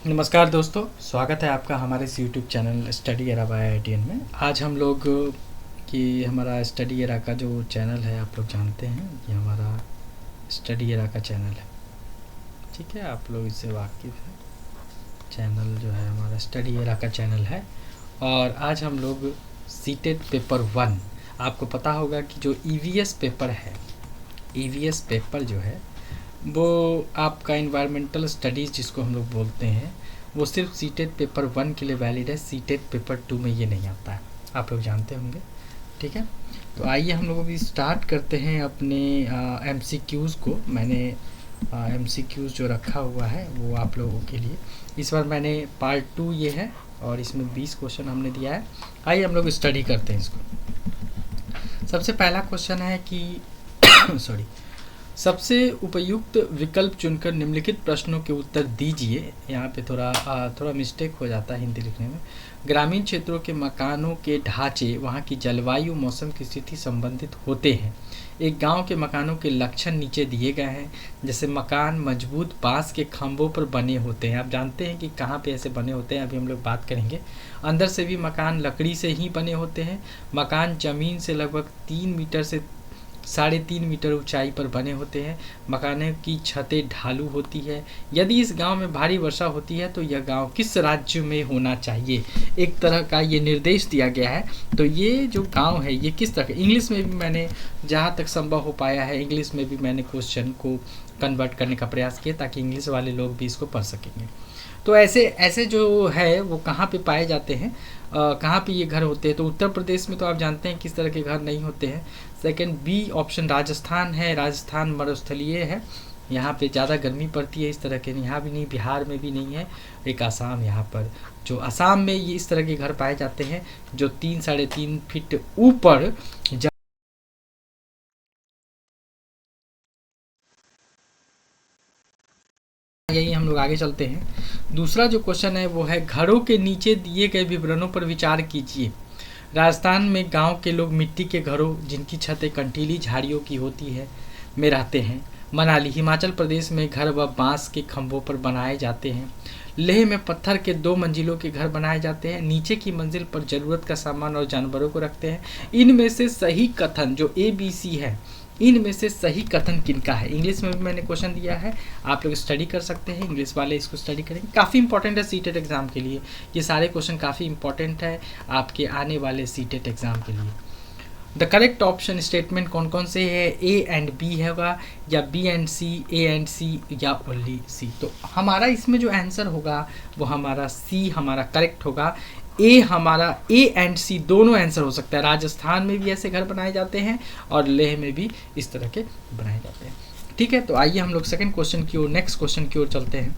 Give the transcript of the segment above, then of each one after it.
नमस्कार दोस्तों, स्वागत है आपका हमारे इस YouTube channel study era by IITN में। आज हम लोग कि हमारा स्टडी एरा का जो चैनल है, आप लोग जानते हैं ये हमारा स्टडी एरा का चैनल है। ठीक है, आप लोग इससे वाकिफ़ हैं। चैनल जो है हमारा स्टडी एरा का चैनल है और आज हम लोग सीटेट पेपर 1, आपको पता होगा कि जो EVS पेपर है, EVS पेपर जो है वो आपका इन्वायरमेंटल स्टडीज़ जिसको हम लोग बोलते हैं, वो सिर्फ सीटेट पेपर 1 के लिए वैलिड है। सीटेट पेपर 2 में ये नहीं आता है, आप लोग जानते होंगे। ठीक है, तो आइए हम लोग अभी स्टार्ट करते हैं अपने MCQs को। मैंने MCQs जो रखा हुआ है वो आप लोगों के लिए इस बार मैंने पार्ट 2 ये है और इसमें 20 क्वेश्चन हमने दिया है। आइए हम लोग स्टडी करते हैं इसको। सबसे पहला क्वेश्चन है कि सॉरी सबसे उपयुक्त विकल्प चुनकर निम्नलिखित प्रश्नों के उत्तर दीजिए। यहाँ पे थोड़ा मिस्टेक हो जाता है हिंदी लिखने में। ग्रामीण क्षेत्रों के मकानों के ढांचे वहाँ की जलवायु मौसम की स्थिति संबंधित होते हैं। एक गांव के मकानों के लक्षण नीचे दिए गए हैं। जैसे मकान मजबूत बांस के खंभों पर बने होते हैं। आप जानते हैं कि कहाँ पे ऐसे बने होते हैं, अभी हम लोग बात करेंगे। अंदर से भी मकान लकड़ी से ही बने होते हैं। मकान जमीन से लगभग 3 मीटर से 3.5 मीटर ऊंचाई पर बने होते हैं। मकानों की छतें ढालू होती है। यदि इस गांव में भारी वर्षा होती है तो यह गांव किस राज्य में होना चाहिए, एक तरह का ये निर्देश दिया गया है। तो ये जो गांव है ये किस तरह, इंग्लिश में भी मैंने जहाँ तक संभव हो पाया है, इंग्लिश में भी मैंने क्वेश्चन को कन्वर्ट करने का प्रयास किया ताकि इंग्लिश वाले लोग भी इसको पढ़ सकेंगे। तो ऐसे जो है वो कहाँ पे पाए जाते हैं, कहाँ पे ये घर होते हैं। तो उत्तर प्रदेश में तो आप जानते हैं किस तरह के घर नहीं होते हैं। सेकंड बी ऑप्शन राजस्थान है। राजस्थान मरुस्थलीय है, यहाँ पे ज़्यादा गर्मी पड़ती है। इस तरह के यहाँ भी नहीं, बिहार में भी नहीं है। एक आसाम, यहाँ पर जो आसाम में ये इस तरह के घर पाए जाते हैं जो 3-3.5 फीट ऊपर। यही हम लोग आगे चलते हैं। दूसरा जो क्वेश्चन है वो है घरों के नीचे दिए गए विवरणों पर विचार कीजिए। राजस्थान में गांव के लोग मिट्टी के घरों जिनकी छतें कंटीली झाड़ियों की होती है में रहते हैं। मनाली हिमाचल प्रदेश में घर व बांस के खंभों पर बनाए जाते हैं। लेह में पत्थर के 2 मंजिलों के घर बनाए जाते हैं। नीचे की मंजिल पर जरूरत का सामान और जानवरों को रखते हैं। इनमें से सही कथन जो ABC है, इनमें से सही कथन किनका है। इंग्लिश में भी मैंने क्वेश्चन दिया है, आप लोग स्टडी कर सकते हैं। इंग्लिश वाले इसको स्टडी करेंगे, काफ़ी इंपॉर्टेंट है सीटेट एग्ज़ाम के लिए। ये सारे क्वेश्चन काफ़ी इंपॉर्टेंट है आपके आने वाले सीटेट एग्ज़ाम के लिए। द करेक्ट ऑप्शन स्टेटमेंट कौन कौन से है, A एंड B होगा या B and C, A and C या ओनली C। तो हमारा इसमें जो आंसर होगा वो हमारा C हमारा करेक्ट होगा। हमारा A एंड C दोनों आंसर हो सकता है। राजस्थान में भी ऐसे घर बनाए जाते हैं और लेह में भी इस तरह के बनाए जाते हैं। ठीक है, तो आइए हम लोग सेकंड क्वेश्चन की ओर, नेक्स्ट क्वेश्चन की ओर चलते हैं।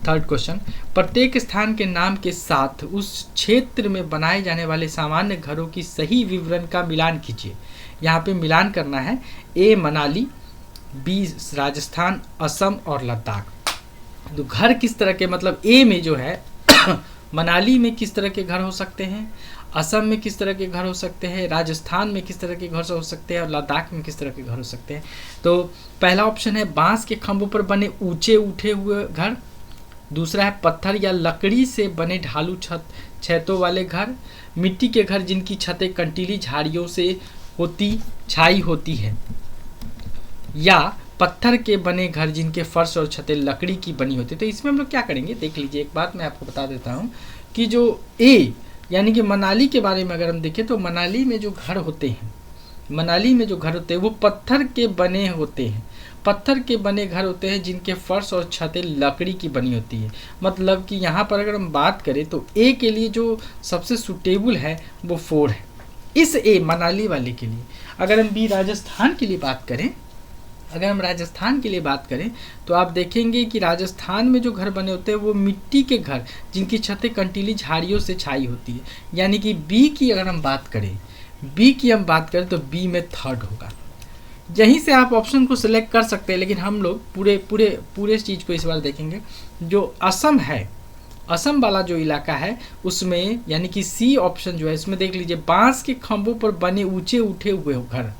थर्ड क्वेश्चन, प्रत्येक स्थान के नाम के साथ उस क्षेत्र में बनाए जाने वाले सामान्य घरों की सही विवरण का मिलान कीजिए। यहाँ पे मिलान करना है। A मनाली, B राजस्थान, असम और लद्दाख। तो घर किस तरह के, मतलब A में जो है मनाली में किस तरह के घर हो सकते हैं, असम में किस तरह के घर हो सकते हैं, राजस्थान में किस तरह के घर हो सकते हैं और लद्दाख में किस तरह के घर हो सकते हैं। तो पहला ऑप्शन है बांस के खंभों पर बने ऊंचे उठे हुए घर। दूसरा है पत्थर या लकड़ी से बने ढालू छतों वाले घर। मिट्टी के घर जिनकी छतें कंटीली झाड़ियों से छाई होती है। या पत्थर के बने घर जिनके फर्श और छतें लकड़ी की बनी होती है। तो इसमें हम लोग क्या करेंगे, देख लीजिए। एक बात मैं आपको बता देता हूँ कि जो A यानी कि मनाली के बारे में अगर हम देखें तो मनाली में जो घर होते हैं, मनाली में जो घर होते हैं वो पत्थर के बने होते हैं। पत्थर के बने घर होते हैं जिनके फर्श और छतें लकड़ी की बनी होती है। मतलब कि यहाँ पर अगर हम बात करें तो A के लिए जो सबसे सूटेबल है वो 4 है, इस A मनाली वाले के लिए। अगर हम B राजस्थान के लिए बात करें, अगर हम राजस्थान के लिए बात करें तो आप देखेंगे कि राजस्थान में जो घर बने होते हैं वो मिट्टी के घर जिनकी छतें कंटीली झाड़ियों से छाई होती है। यानी कि B की अगर हम बात करें, B की हम बात करें तो B में 3rd होगा। यहीं से आप ऑप्शन को सिलेक्ट कर सकते हैं, लेकिन हम लोग पूरे चीज़ को इस बार देखेंगे। जो असम है, असम वाला जो इलाका है उसमें यानी कि C ऑप्शन जो है इसमें देख लीजिए, बांस के खंभों पर बने ऊंचे उठे हुए घर।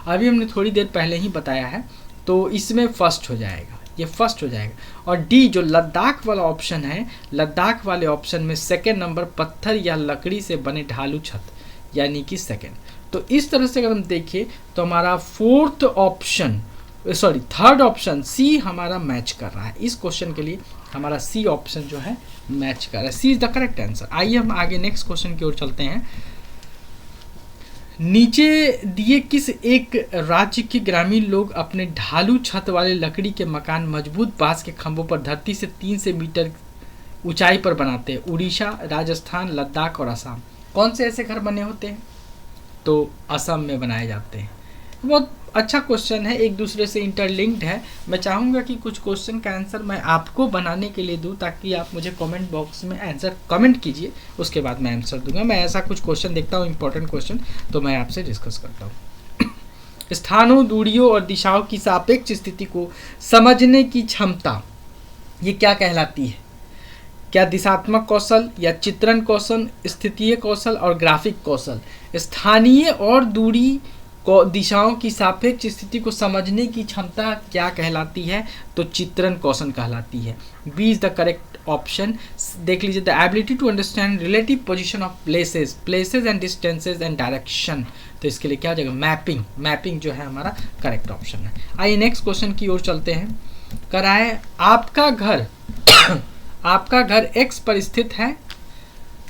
अभी हमने थोड़ी देर पहले ही बताया है, तो इसमें फर्स्ट हो जाएगा। ये फर्स्ट हो जाएगा। और डी जो लद्दाख वाला ऑप्शन है, लद्दाख वाले ऑप्शन में सेकेंड नंबर पत्थर या लकड़ी से बने ढालू छत, यानी कि सेकेंड। तो इस तरह से अगर हम देखें तो हमारा थर्ड ऑप्शन सी हमारा मैच कर रहा है। इस क्वेश्चन के लिए हमारा सी ऑप्शन जो है मैच कर रहा है, सी इज द करेक्ट आंसर। आइए हम आगे नेक्स्ट क्वेश्चन की ओर चलते हैं। नीचे दिए किस एक राज्य के ग्रामीण लोग अपने ढालू छत वाले लकड़ी के मकान मजबूत बांस के खंभों पर धरती से 3 से मीटर ऊंचाई पर बनाते हैं? उड़ीसा, राजस्थान, लद्दाख और असम। कौन से ऐसे घर बने होते हैं? तो असम में बनाए जाते हैं। बहुत अच्छा क्वेश्चन है, एक दूसरे से इंटरलिंक्ड है। मैं चाहूँगा कि कुछ क्वेश्चन का आंसर मैं आपको बनाने के लिए दूं, ताकि आप मुझे कमेंट बॉक्स में आंसर कमेंट कीजिए, उसके बाद मैं आंसर दूंगा। मैं ऐसा कुछ क्वेश्चन देखता हूँ इंपॉर्टेंट क्वेश्चन, तो मैं आपसे डिस्कस करता हूँ। स्थानों, दूरियों और दिशाओं की सापेक्ष स्थिति को समझने की क्षमता, ये क्या कहलाती है? क्या दिशात्मक कौशल या चित्रण कौशल, स्थितीय कौशल और ग्राफिक कौशल? स्थानीय और दूरी दिशाओं की सापेक्ष स्थिति को समझने की क्षमता क्या कहलाती है? तो चित्रण कौशल कहलाती है। B is the correct option. देख लीजिए, the ability to understand relative position of places and distances and direction. तो इसके लिए क्या हो जाएगा? मैपिंग जो है हमारा करेक्ट ऑप्शन है। आइए नेक्स्ट क्वेश्चन की ओर चलते हैं। कराए आपका घर x पर स्थित है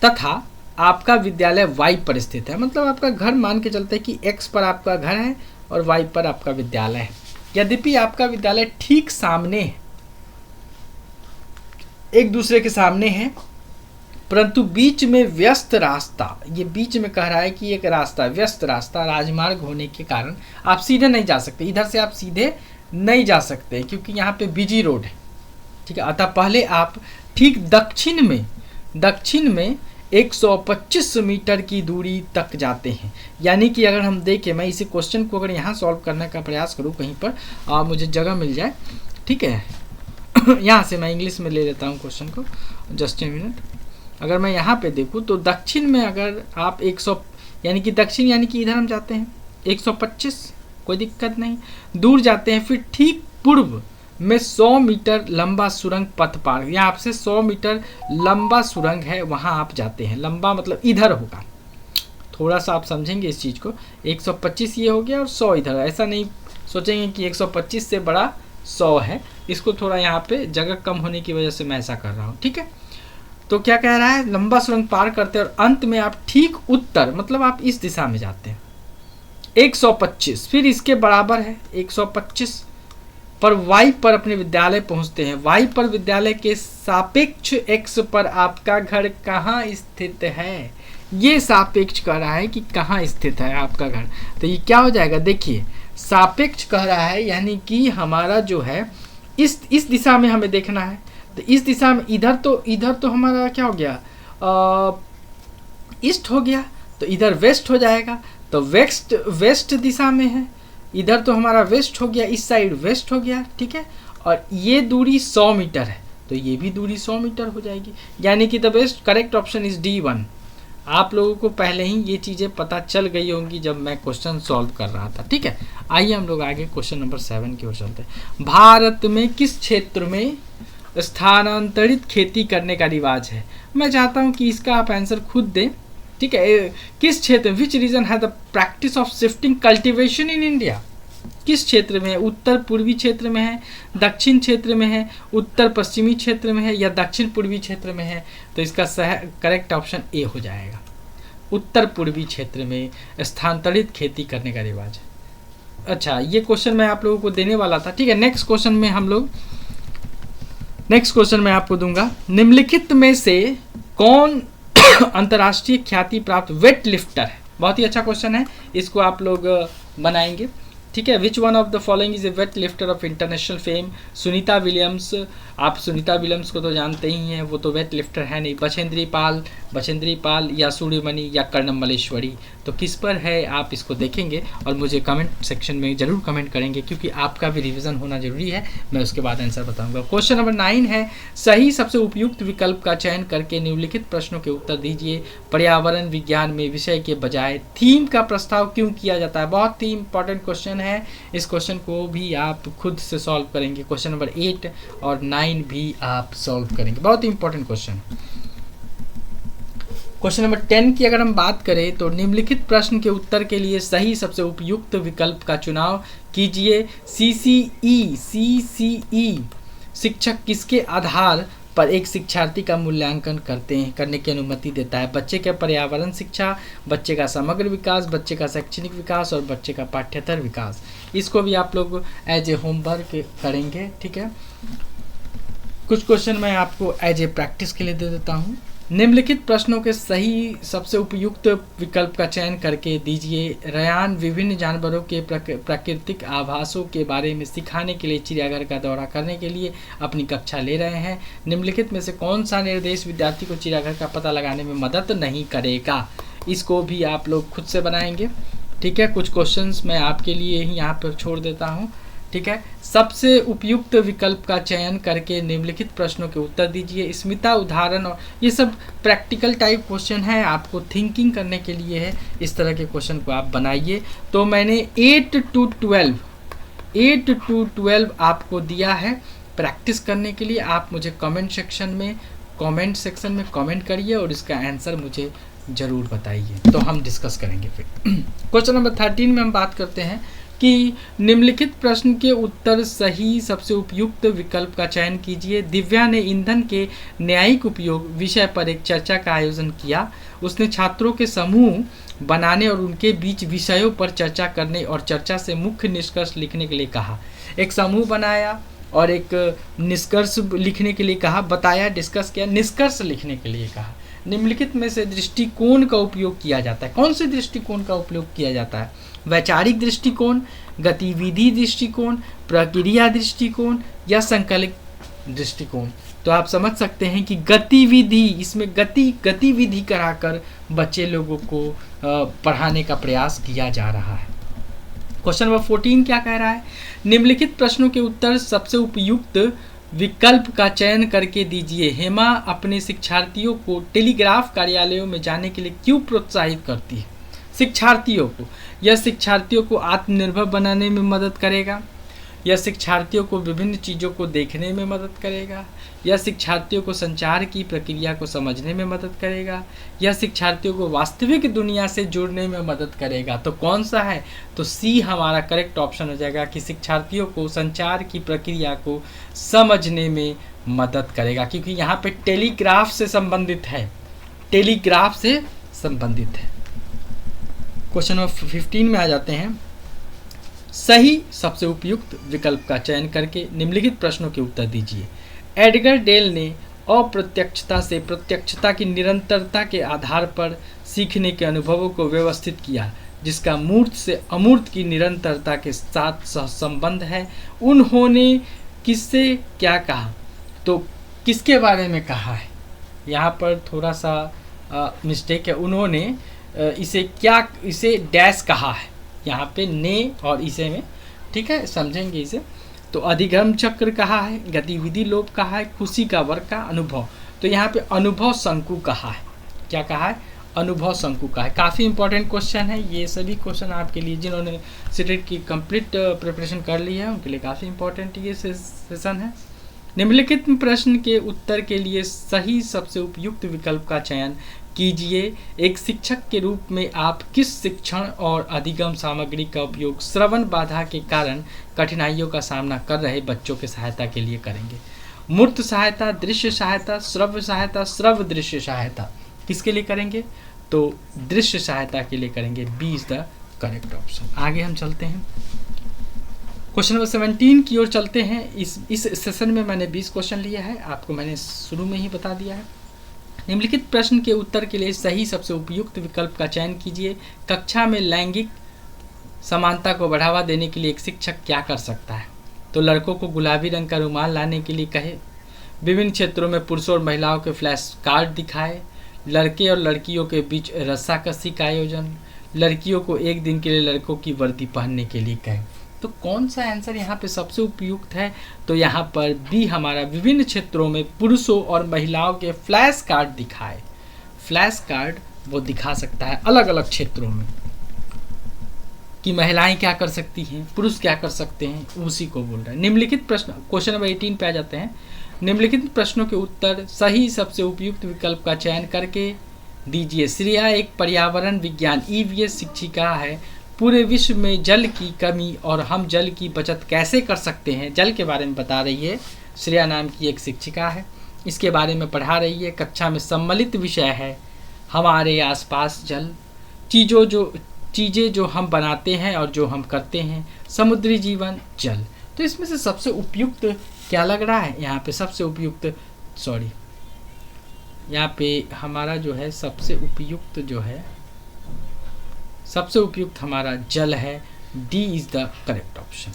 तथा आपका विद्यालय y पर स्थित है। मतलब आपका घर मान के चलते हैं कि x पर आपका घर है और y पर आपका विद्यालय है। यद्यपि आपका विद्यालय ठीक सामने है, एक दूसरे के सामने है, परंतु बीच में व्यस्त रास्ता, ये बीच में कह रहा है कि एक रास्ता, व्यस्त रास्ता, राजमार्ग होने के कारण आप सीधे नहीं जा सकते। इधर से आप सीधे नहीं जा सकते क्योंकि यहाँ पे बिजी रोड है, ठीक है। अतः पहले आप ठीक दक्षिण में 125 मीटर की दूरी तक जाते हैं। यानी कि अगर हम देखें, मैं इसी क्वेश्चन को अगर यहाँ सॉल्व करने का प्रयास करूँ, कहीं पर मुझे जगह मिल जाए, ठीक है। यहाँ से मैं इंग्लिश में ले लेता हूँ क्वेश्चन को, जस्ट ए मिनट। अगर मैं यहाँ पे देखूँ तो दक्षिण में अगर आप 100 यानी कि दक्षिण यानी कि इधर हम जाते हैं 125, कोई दिक्कत नहीं, दूर जाते हैं। फिर ठीक पूर्व में 100 मीटर लंबा सुरंग पथ पार, यहाँ आपसे 100 मीटर लंबा सुरंग है, वहाँ आप जाते हैं। लंबा मतलब इधर होगा, थोड़ा सा आप समझेंगे इस चीज़ को। 125 ये हो गया और 100 इधर। ऐसा नहीं सोचेंगे कि 125 से बड़ा 100 है, इसको थोड़ा यहाँ पे जगह कम होने की वजह से मैं ऐसा कर रहा हूँ, ठीक है। तो क्या कह रहा है? लंबा सुरंग पार करते हैं और अंत में आप ठीक उत्तर, मतलब आप इस दिशा में जाते हैं। 125 फिर इसके बराबर है 125 पर y पर अपने विद्यालय पहुंचते हैं। y पर विद्यालय के सापेक्ष x पर आपका घर कहाँ स्थित है? ये सापेक्ष कह रहा है कि कहाँ स्थित है आपका घर। तो ये क्या हो जाएगा? देखिए, सापेक्ष कह रहा है यानी कि हमारा जो है इस दिशा में हमें देखना है। तो इस दिशा में इधर तो हमारा क्या हो गया? ईस्ट हो गया, तो इधर वेस्ट हो जाएगा। तो वेस्ट दिशा में है, इधर तो हमारा वेस्ट हो गया, इस साइड वेस्ट हो गया, ठीक है। और ये दूरी 100 मीटर है, तो ये भी दूरी 100 मीटर हो जाएगी। यानी कि the best correct option is D1। आप लोगों को पहले ही ये चीज़ें पता चल गई होंगी जब मैं क्वेश्चन सॉल्व कर रहा था, ठीक है। आइए हम लोग आगे क्वेश्चन नंबर 7 की ओर चलते हैं। भारत में किस क्षेत्र में स्थानांतरित खेती करने का रिवाज है? मैं चाहता हूँ कि इसका आप आंसर खुद दें, ठीक है। किस क्षेत्र, विच रीजन है the practice of shifting cultivation in India? किस क्षेत्र में है? उत्तर पूर्वी क्षेत्र में है, दक्षिण क्षेत्र में है, उत्तर पश्चिमी क्षेत्र में है या दक्षिण पूर्वी क्षेत्र में है? तो इसका करेक्ट ऑप्शन ए हो जाएगा। उत्तर पूर्वी क्षेत्र में स्थानांतरित खेती करने का रिवाज है। अच्छा, ये क्वेश्चन मैं आप लोगों को देने वाला था, ठीक है। नेक्स्ट क्वेश्चन मैं आपको दूंगा। निम्नलिखित में से कौन अंतर्राष्ट्रीय ख्याति प्राप्त वेट लिफ्टर है? बहुत ही अच्छा क्वेश्चन है, इसको आप लोग बनाएंगे, ठीक है। Which one of the following is a weight lifter of international fame? Sunita Williams, आप सुनीता विलियम्स को तो जानते ही हैं, वो तो वेट लिफ्टर है नहीं। बछेंद्री पाल, बचेंद्री पाल या सूर्यमणि या कर्णमलेश्वरी। तो किस पर है आप इसको देखेंगे और मुझे कमेंट सेक्शन में ज़रूर कमेंट करेंगे, क्योंकि आपका भी रिवीजन होना जरूरी है। मैं उसके बाद आंसर बताऊंगा। क्वेश्चन नंबर 9 है, सही सबसे उपयुक्त विकल्प का चयन करके निम्नलिखित प्रश्नों के उत्तर दीजिए। पर्यावरण विज्ञान में विषय के बजाय थीम का प्रस्ताव क्यों किया जाता है? बहुत ही इंपॉर्टेंट क्वेश्चन है। इस क्वेश्चन को भी आप खुद से सॉल्व करेंगे। क्वेश्चन नंबर 8 और 9 भी आप सॉल्व करेंगे। बहुत ही इंपॉर्टेंट क्वेश्चन। क्वेश्चन नंबर 10 की अगर हम बात करें तो निम्नलिखित प्रश्न के उत्तर के लिए सही सबसे उपयुक्त विकल्प का चुनाव कीजिए। सीसीई शिक्षक किसके आधार पर एक शिक्षार्थी का मूल्यांकन करने की अनुमति देता है? बच्चे का पर्यावरण शिक्षा, बच्चे का समग्र विकास, बच्चे का शैक्षणिक विकास और बच्चे का पाठ्येतर विकास। इसको भी आप लोग एज ए होमवर्क करेंगे, ठीक है। कुछ क्वेश्चन मैं आपको एज ए प्रैक्टिस के लिए दे देता हूँ। निम्नलिखित प्रश्नों के सही सबसे उपयुक्त विकल्प का चयन करके दीजिए। रयान विभिन्न जानवरों के प्राकृतिक आभासों के बारे में सिखाने के लिए चिड़ियाघर का दौरा करने के लिए अपनी कक्षा ले रहे हैं। निम्नलिखित में से कौन सा निर्देश विद्यार्थी को चिड़ियाघर का पता लगाने में मदद नहीं करेगा? इसको भी आप लोग खुद से बनाएंगे, ठीक है। कुछ क्वेश्चंस मैं आपके लिए ही यहाँ पर छोड़ देता हूँ, ठीक है। सबसे उपयुक्त विकल्प का चयन करके निम्नलिखित प्रश्नों के उत्तर दीजिए। स्मिता उदाहरण और ये सब प्रैक्टिकल टाइप क्वेश्चन है, आपको थिंकिंग करने के लिए है। इस तरह के क्वेश्चन को आप बनाइए। तो मैंने 8 to 12 आपको दिया है प्रैक्टिस करने के लिए। आप मुझे कमेंट सेक्शन में कमेंट करिए और इसका आंसर मुझे ज़रूर बताइए, तो हम डिस्कस करेंगे फिर। क्वेश्चन नंबर 13 में हम बात करते हैं कि निम्नलिखित प्रश्न के उत्तर सही सबसे उपयुक्त विकल्प का चयन कीजिए। दिव्या ने ईंधन के न्यायिक उपयोग विषय पर एक चर्चा का आयोजन किया। उसने छात्रों के समूह बनाने और उनके बीच विषयों पर चर्चा करने और चर्चा से मुख्य निष्कर्ष लिखने के लिए कहा। एक समूह बनाया और एक निष्कर्ष लिखने के लिए कहा, बताया, डिस्कस किया, निष्कर्ष लिखने के लिए कहा। निम्नलिखित में से दृष्टिकोण का उपयोग किया जाता है। कौन से दृष्टिकोण का उपयोग किया जाता है? वैचारिक दृष्टिकोण, गतिविधि दृष्टिकोण, प्रक्रिया दृष्टिकोण या संकलित दृष्टिकोण। तो आप समझ सकते हैं कि गतिविधि, इसमें गतिविधि कराकर बच्चे लोगों को पढ़ाने का प्रयास किया जा रहा है। क्वेश्चन नंबर 14 क्या कह रहा है? निम्नलिखित प्रश्नों के उत्तर सबसे उपयुक्त विकल्प का चयन करके दीजिए। हेमा अपने शिक्षार्थियों को टेलीग्राफ कार्यालयों में जाने के लिए क्यों प्रोत्साहित करती है? शिक्षार्थियों को, यह शिक्षार्थियों को आत्मनिर्भर बनाने में मदद करेगा, यह शिक्षार्थियों को विभिन्न चीज़ों को देखने में मदद करेगा, यह शिक्षार्थियों को संचार की प्रक्रिया को समझने में मदद करेगा, यह शिक्षार्थियों को वास्तविक दुनिया से जुड़ने में मदद करेगा। तो कौन सा है? तो सी हमारा करेक्ट ऑप्शन हो जाएगा कि शिक्षार्थियों को संचार की प्रक्रिया को समझने में मदद करेगा, क्योंकि यहाँ पे टेलीग्राफ से संबंधित है, टेलीग्राफ से संबंधित है। क्वेश्चन नंबर 15 में आ जाते हैं। सही सबसे उपयुक्त विकल्प का चयन करके निम्नलिखित प्रश्नों के उत्तर दीजिए। एडगर डेल ने अप्रत्यक्षता से प्रत्यक्षता की निरंतरता के आधार पर सीखने के अनुभवों को व्यवस्थित किया, जिसका मूर्त से अमूर्त की निरंतरता के साथ सहसंबंध है। उन्होंने किससे क्या कहा? तो किसके बारे में कहा है? यहाँ पर थोड़ा सा मिस्टेक है। उन्होंने इसे डैश कहा है, यहाँ पे ने और इसे में, ठीक है, समझेंगे इसे। तो अधिगम चक्र कहा है, गतिविधि लोप कहा है, खुशी का वर्ग का अनुभव। तो यहाँ पे अनुभव शंकु कहा है। क्या कहा है? अनुभव शंकु कहा है। काफ़ी इंपॉर्टेंट क्वेश्चन है ये सभी क्वेश्चन आपके लिए, जिन्होंने सीटेट की कंप्लीट प्रिपरेशन कर ली है उनके लिए काफ़ी इंपॉर्टेंट ये सेशन है। निम्नलिखित प्रश्न के उत्तर के लिए सही सबसे उपयुक्त विकल्प का चयन कीजिए। एक शिक्षक के रूप में आप किस शिक्षण और अधिगम सामग्री का उपयोग श्रवण बाधा के कारण कठिनाइयों का सामना कर रहे बच्चों की सहायता के लिए करेंगे? मूर्त सहायता, दृश्य सहायता, श्रव्य सहायता, श्रव्य दृश्य सहायता। किसके लिए करेंगे? तो दृश्य सहायता के लिए करेंगे। B is the correct option. आगे हम चलते हैं, क्वेश्चन नंबर 17 की ओर चलते हैं। इस सेशन में मैंने 20 क्वेश्चन लिया है, आपको मैंने शुरू में ही बता दिया है। निम्नलिखित प्रश्न के उत्तर के लिए सही सबसे उपयुक्त विकल्प का चयन कीजिए। कक्षा में लैंगिक समानता को बढ़ावा देने के लिए एक शिक्षक क्या कर सकता है? तो लड़कों को गुलाबी रंग का रुमाल लाने के लिए कहे, विभिन्न क्षेत्रों में पुरुषों और महिलाओं के फ्लैश कार्ड दिखाए, लड़के और लड़कियों के बीच रस्साकसी का आयोजन, लड़कियों को एक दिन के लिए लड़कों की वर्दी पहनने के लिए कहें। तो कौन सा आंसर यहाँ पे सबसे उपयुक्त है? तो यहाँ पर बी हमारा विभिन्न क्षेत्रों में पुरुषों और महिलाओं के फ्लैश कार्ड दिखाए। फ्लैश कार्ड वो दिखा सकता है अलग अलग क्षेत्रों में कि महिलाएं क्या कर सकती हैं, पुरुष क्या कर सकते हैं, उसी को बोल रहा है। निम्नलिखित प्रश्न, क्वेश्चन नंबर 18 पे आ जाते हैं। निम्नलिखित प्रश्नों के उत्तर सही सबसे उपयुक्त विकल्प का चयन करके दीजिए। श्रेया एक पर्यावरण विज्ञान ईवीएस शिक्षिका है। पूरे विश्व में जल की कमी और हम जल की बचत कैसे कर सकते हैं, जल के बारे में बता रही है। श्रेया नाम की एक शिक्षिका है, इसके बारे में पढ़ा रही है। कक्षा में सम्मिलित विषय है हमारे आसपास जल, चीज़ें जो हम बनाते हैं और जो हम करते हैं, समुद्री जीवन, जल। तो इसमें से सबसे उपयुक्त क्या लग रहा है? यहाँ पे सबसे उपयुक्त यहाँ पे हमारा जो है सबसे उपयुक्त हमारा जल है। D is the correct option.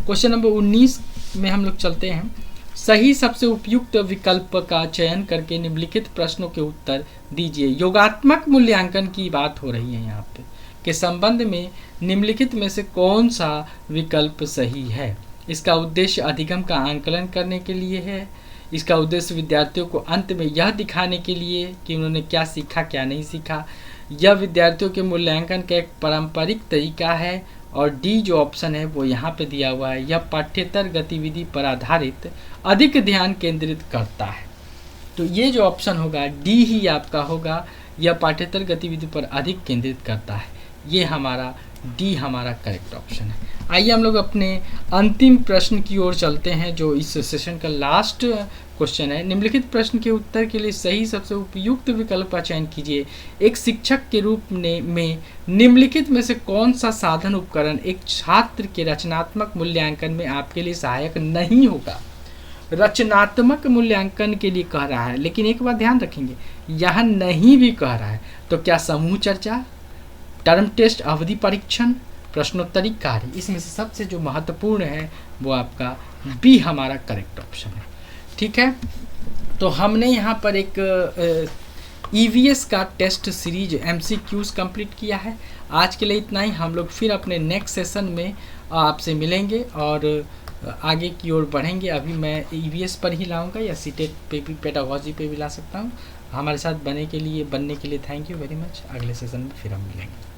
Question number 19 में हम लोग चलते हैं। सही सबसे उपयुक्त विकल्प का चयन करके निम्नलिखित प्रश्नों के उत्तर दीजिए। योगात्मक मूल्यांकन की बात हो रही है यहाँ पे के संबंध में निम्नलिखित में से कौन सा विकल्प सही है? इसका उद्देश्य अधिगम का आंकलन करने के लिए है। इसका उद्देश्य विद्यार्थियों को अंत में यह दिखाने के लिए कि उन्होंने क्या सीखा क्या नहीं सीखा। यह विद्यार्थियों के मूल्यांकन का एक पारंपरिक तरीका है। और डी जो ऑप्शन है वो यहाँ पे दिया हुआ है, यह पाठ्येतर गतिविधि पर आधारित अधिक ध्यान केंद्रित करता है। तो ये जो ऑप्शन होगा डी ही आपका होगा, यह पाठ्येतर गतिविधि पर अधिक केंद्रित करता है। ये हमारा डी हमारा करेक्ट ऑप्शन है। आइए हम लोग अपने अंतिम प्रश्न की ओर चलते हैं जो इस सेशन का लास्ट क्वेश्चन है। निम्नलिखित प्रश्न के उत्तर के लिए सही सबसे उपयुक्त विकल्प का चयन कीजिए। एक शिक्षक के रूप में निम्नलिखित में से कौन सा साधन उपकरण एक छात्र के रचनात्मक मूल्यांकन में आपके लिए सहायक नहीं होगा? रचनात्मक मूल्यांकन के लिए कह रहा है, लेकिन एक बात ध्यान रखेंगे, यहाँ नहीं भी कह रहा है तो क्या समूह चर्चा, टर्म टेस्ट, अवधि परीक्षण, प्रश्नोत्तरी कार्य, इसमें से सबसे जो महत्वपूर्ण है वो आपका बी हमारा करेक्ट ऑप्शन है। ठीक है, तो हमने यहाँ पर एक ईवीएस का टेस्ट सीरीज MCQs कंप्लीट किया है। आज के लिए इतना ही। हम लोग फिर अपने नेक्स्ट सेशन में आपसे मिलेंगे और आगे की ओर बढ़ेंगे। अभी मैं ईवीएस पर ही लाऊंगा या सीटेट पे भी, पेडागोजी पे भी ला सकता हूँ। हमारे साथ बनने के लिए थैंक यू वेरी मच। अगले सेशन में फिर हम मिलेंगे।